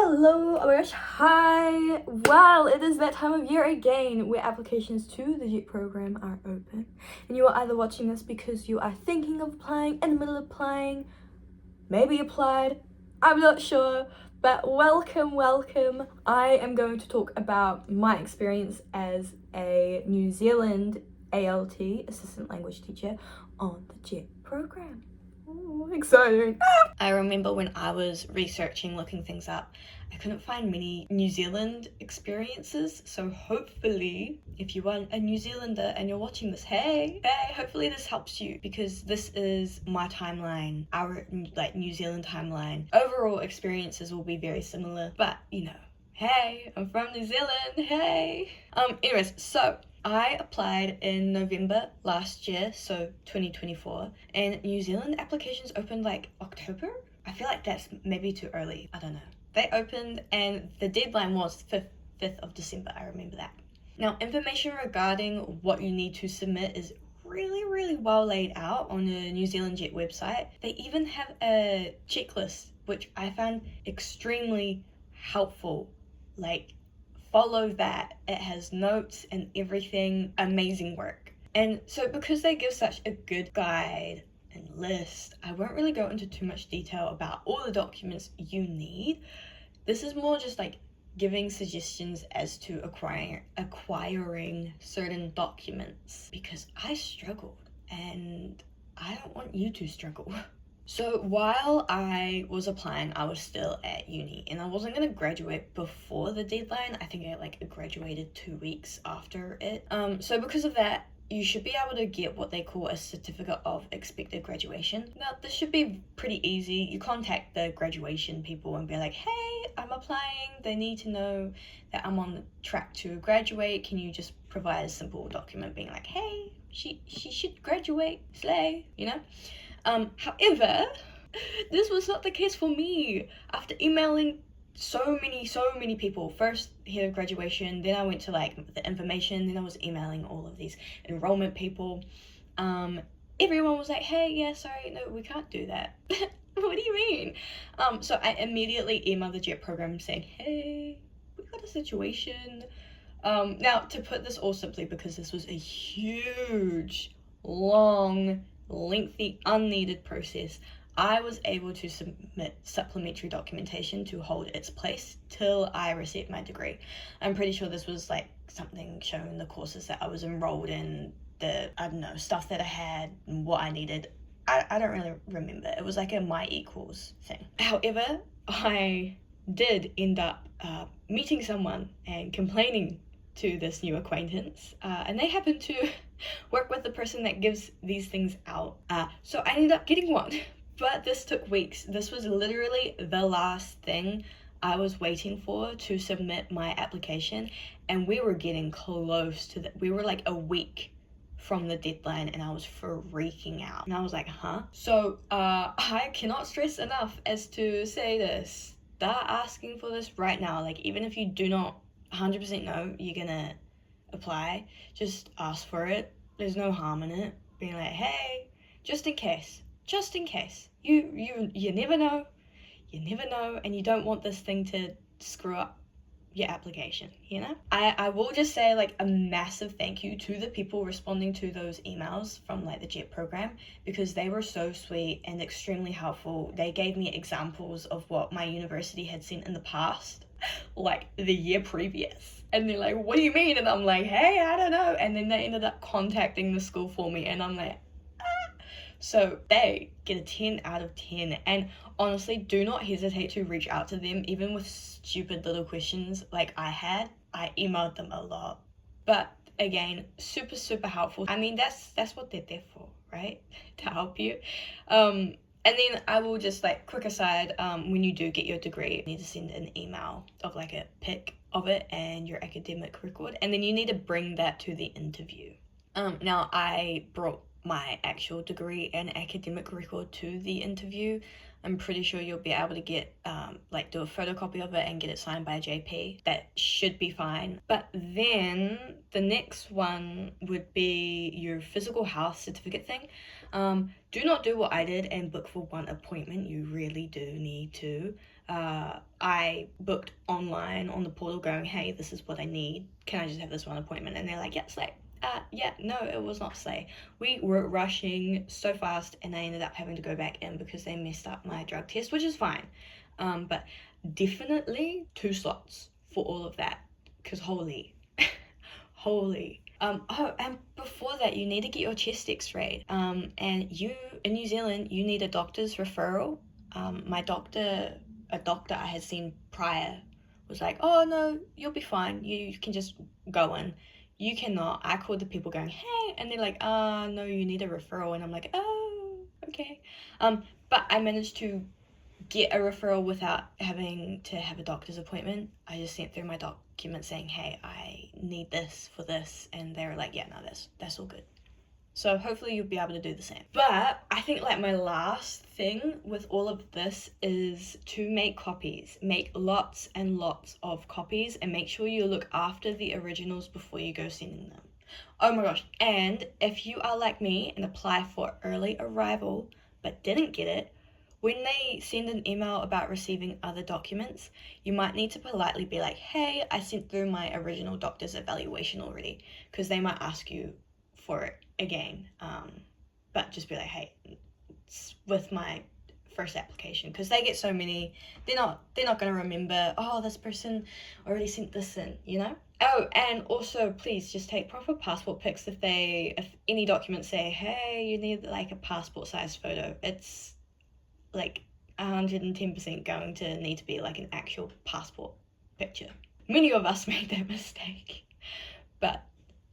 Hello, oh my gosh, hi! Well, it is that time of year again where applications to the JET program are open. And you are either watching this because you are thinking of applying, in the middle of applying, maybe applied, I'm not sure, but welcome. I am going to talk about my experience as a New Zealand ALT, Assistant Language Teacher, on the JET program. Ooh, exciting! I remember when I was researching, looking things up, I couldn't find many New Zealand experiences, so hopefully if you are a New Zealander and you're watching this, hey, hopefully this helps you, because this is my timeline, our New Zealand timeline. Overall experiences will be very similar, but you know, hey, I'm from New Zealand, hey. Anyways, so I applied in November last year, so 2024, and New Zealand applications opened like October? I feel like that's maybe too early, I don't know. They opened and the deadline was 5th of December, I remember that. Now, information regarding what you need to submit is really well laid out on the New Zealand JET website. They even have a checklist, which I found extremely helpful. Like, follow that. It has notes and everything. Amazing work. And so because they give such a good guide and list, I won't really go into too much detail about all the documents you need. This is more just like giving suggestions as to acquiring certain documents, because I struggled and I don't want you to struggle. So while I was applying, I was still at uni and I wasn't going to graduate before the deadline. I think I graduated 2 weeks after it. So because of that, you should be able to get what they call a certificate of expected graduation. Now, this should be pretty easy. You contact the graduation people and be like, hey, I'm applying. They need to know that I'm on the track to graduate. Can you just provide a simple document being like, hey, she should graduate, slay, you know? However, this was not the case for me. After emailing so many people, first head of graduation, then I went to the information, then I was emailing all of these enrollment people. Everyone was like, hey, yeah, sorry, no, we can't do that. What do you mean? So I immediately emailed the JET program saying, hey, we got a situation. Now, to put this all simply, because this was a huge, long, lengthy, unneeded process, I was able to submit supplementary documentation to hold its place till I received my degree. I'm pretty sure this was something showing the courses that I was enrolled in, the, I don't know, stuff that I had and what I needed. I don't really remember. It was like a my equals thing. However, I did end up meeting someone and complaining to this new acquaintance, and they happened to work with the person that gives these things out. So I ended up getting one. But this took weeks. This was literally the last thing I was waiting for to submit my application, and we were getting close to we were like a week from the deadline, and I was freaking out. And I was like, huh? So I cannot stress enough as to say this. Start asking for this right now. Even if you do not 100% know you're gonna apply, just ask for it. There's no harm in it. Being like, hey, just in case. You never know, and you don't want this thing to screw up your application, you know? I will just say a massive thank you to the people responding to those emails from the JET program, because they were so sweet and extremely helpful. They gave me examples of what my university had seen in the past, the year previous. And they're like, what do you mean? And I'm like, hey, I don't know. And then they ended up contacting the school for me, and I'm like, so they get a 10 out of 10. And honestly, do not hesitate to reach out to them, even with stupid little questions like I had. I emailed them a lot. But again, super helpful. I mean, that's what they're there for, right? To help you. And then I will just quick aside, when you do get your degree, you need to send an email of a pic of it and your academic record, and then you need to bring that to the interview. Now I brought my actual degree and academic record to the interview. I'm pretty sure you'll be able to get do a photocopy of it and get it signed by JP. That should be fine. But then the next one would be your physical health certificate thing. Do not do what I did and book for one appointment. You really do need to. I booked online on the portal going, hey, this is what I need. Can I just have this one appointment? And they're like, yeah, slay. Yeah, no, it was not slay. We were rushing so fast and I ended up having to go back in because they messed up my drug test, which is fine. But definitely 2 slots for all of that, because holy. Oh, and before that, you need to get your chest x-rayed. And you, in New Zealand, you need a doctor's referral. My doctor, a doctor I had seen prior, was like, oh no, you'll be fine. You can just go in. You cannot. I called the people going, hey, and they're like, no, you need a referral. And I'm like, oh, okay. But I managed to get a referral without having to have a doctor's appointment. I just sent through my document saying, hey, I need this for this, and they were like, yeah, no, that's all good. So hopefully you'll be able to do the same. But I think like my last thing with all of this is to make copies. Make lots and lots of copies and make sure you look after the originals before you go sending them. Oh my gosh, and if you are like me and apply for early arrival but didn't get it, when they send an email about receiving other documents, you might need to politely be like, hey, I sent through my original doctor's evaluation already, because they might ask you for it again. But just be like, hey, it's with my first application, because they get so many, they're not going to remember, oh, this person already sent this in, you know? Oh, and also please just take proper passport pics. If any documents say, hey, you need like a passport size photo, it's like 110% going to need to be like an actual passport picture. Many of us made that mistake, but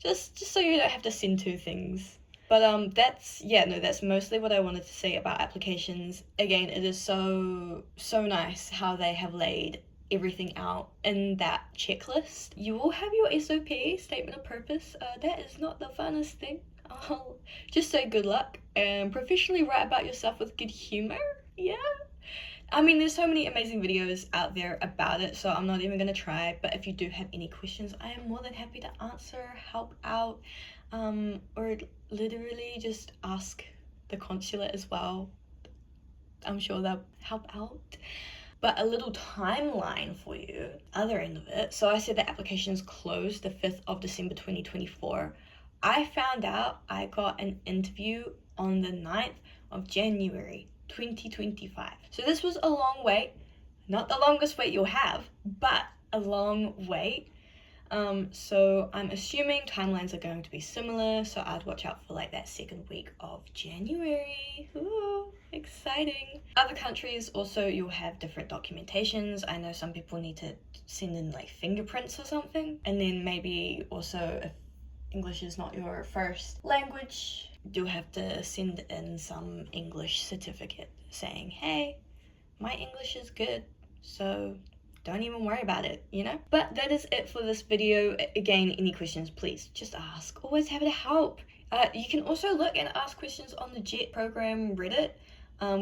just so you don't have to send 2 things. But that's mostly what I wanted to say about applications. Again, it is so nice how they have laid everything out in that checklist. You will have your SOP, statement of purpose. That is not the funnest thing. I'll just say good luck and professionally write about yourself with good humor. Yeah, I mean, there's so many amazing videos out there about it, so I'm not even gonna try. But if you do have any questions, I am more than happy to answer, help out, or literally just ask the consulate as well. I'm sure they'll help out. But a little timeline for you, other end of it. So I said the applications closed the 5th of December 2024. I found out I got an interview on the 9th of January 2025. So this was a long wait. Not the longest wait you'll have, but a long wait. So I'm assuming timelines are going to be similar, so I'd watch out for like that 2nd week of January. Ooh, exciting. Other countries also, you'll have different documentations. I know some people need to send in like fingerprints or something, and then maybe also if English is not your first language, you'll have to send in some English certificate saying, hey, my English is good, so don't even worry about it, you know? But that is it for this video. Again, any questions, please just ask. Always happy to help. You can also look and ask questions on the JET program Reddit,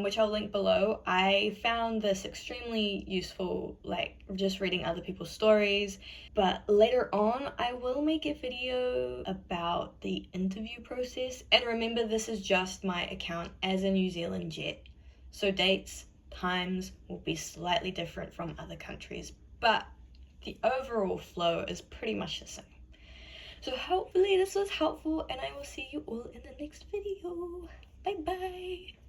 which I'll link below. I found this extremely useful, like just reading other people's stories. But later on, I will make a video about the interview process. And remember, this is just my account as a New Zealand JET. So dates, times will be slightly different from other countries, but the overall flow is pretty much the same. So hopefully this was helpful, and I will see you all in the next video. Bye bye.